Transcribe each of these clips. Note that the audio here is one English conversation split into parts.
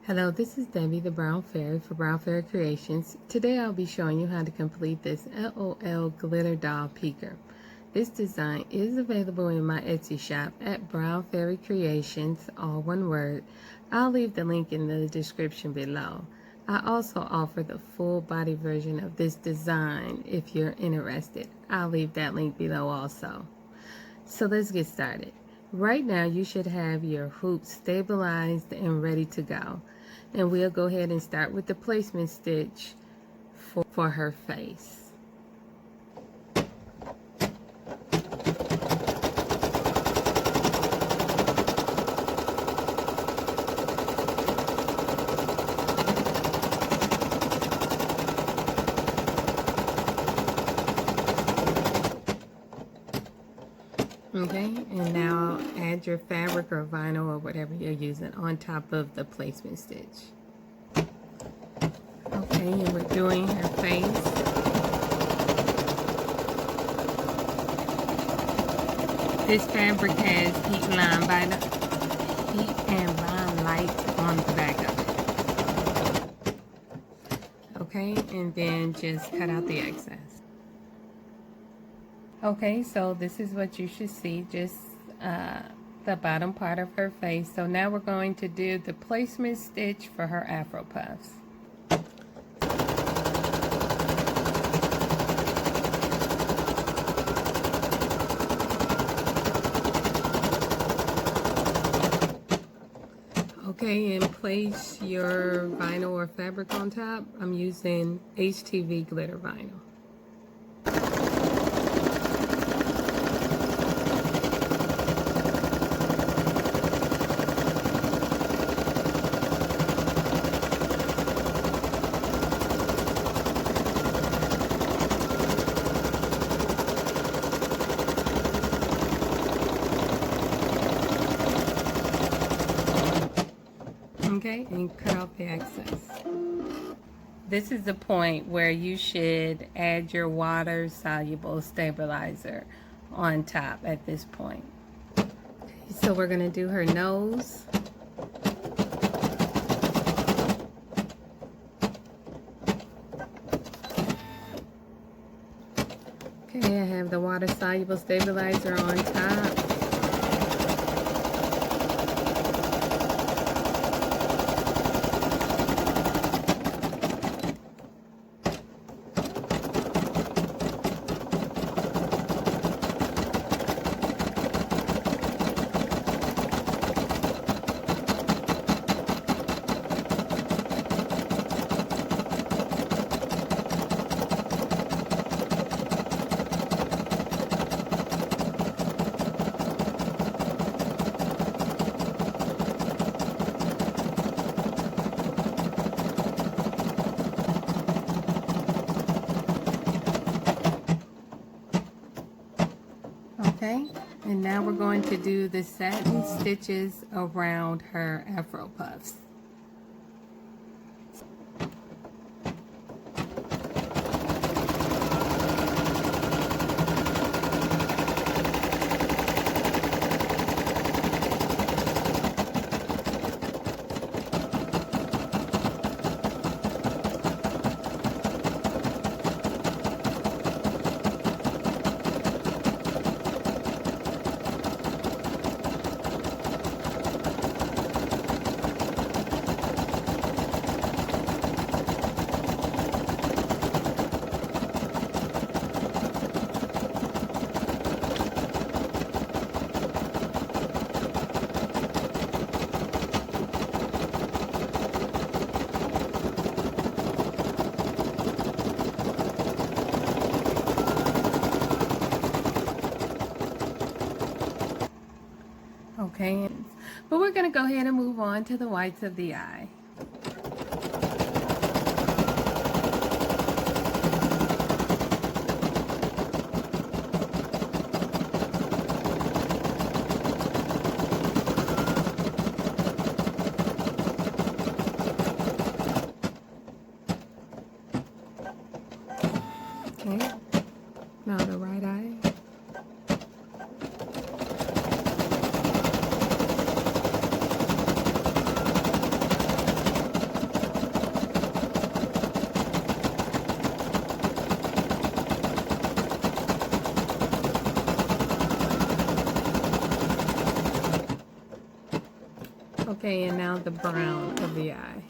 Hello, this is Debbie the Brown Fairy for Brown Fairy Creations. Today I'll be showing you how to complete this LOL glitter doll peeker. This design is available in my Etsy shop at Brown Fairy Creations, all one word. I'll leave the link in the description below. I also offer the full body version of this design if you're interested. I'll leave that link below also. So let's get started. Right now you should have your hoops stabilized and ready to go. And we'll go ahead and start with the placement stitch for her face. Okay, and now add your fabric or vinyl or whatever you're using on top of the placement stitch. Okay, and we're doing her face. This fabric has heat and line lights on the back of it. Okay, and then just cut out the excess. Okay, so this is what you should see, just the bottom part of her face. So now we're going to do the placement stitch for her Afro puffs. Okay, and place your vinyl or fabric on top. I'm using HTV glitter vinyl. Okay, and cut off the excess. This is the point where you should add your water-soluble stabilizer on top at this point. Okay, so we're going to do her nose. Okay, I have the water-soluble stabilizer on top. Okay, and now we're going to do the satin stitches around her Afro puffs. Okay, but we're going to go ahead and move on to the whites of the eye. Okay, now the right eye. Okay, and now the brown of the eye.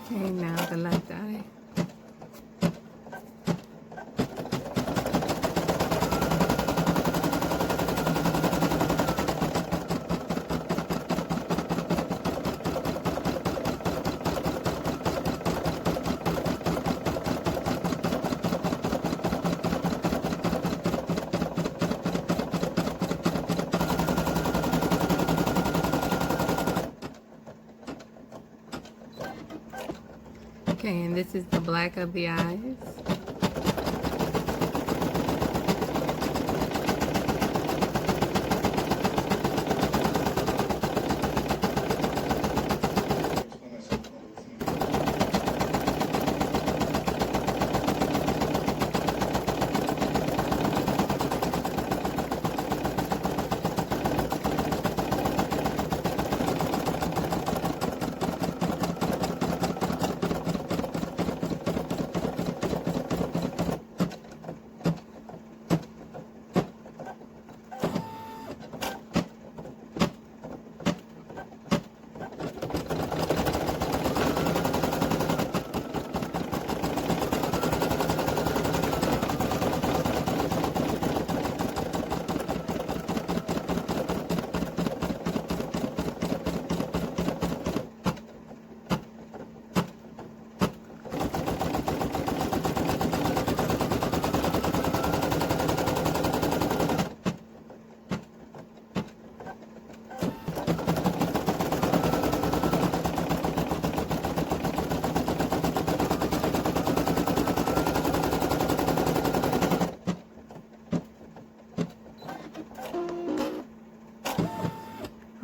Okay, now the left eye. Okay, and this is the black of the eyes.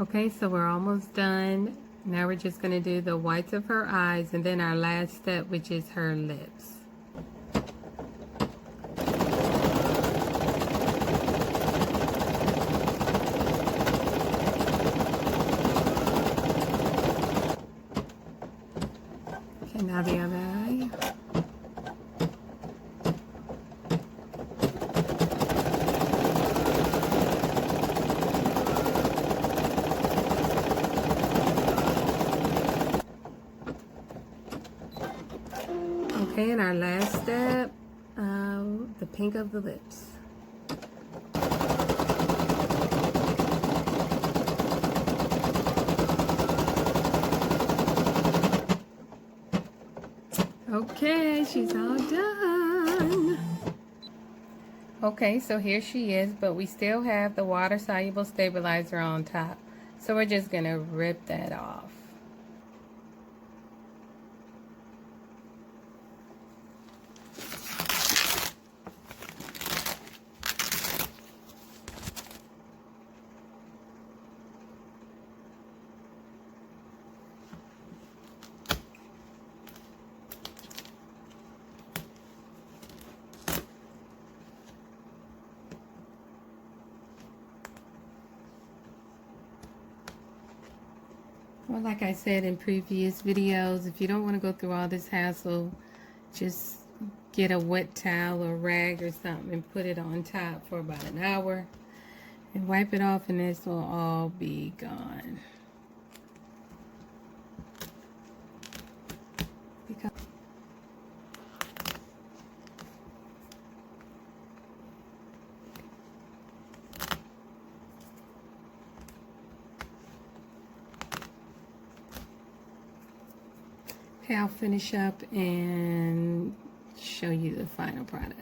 Okay, so we're almost done. Now we're just going to do the whites of her eyes and then our last step, which is her lips. Okay, now the other eye. Okay, and our last step, the pink of the lips. Okay, she's all done. Okay, so here she is, but we still have the water-soluble stabilizer on top. So we're just gonna rip that off. Well, like I said in previous videos, if you don't want to go through all this hassle, just get a wet towel or rag or something and put it on top for about an hour and wipe it off, and this will all be gone. Okay, I'll finish up and show you the final product.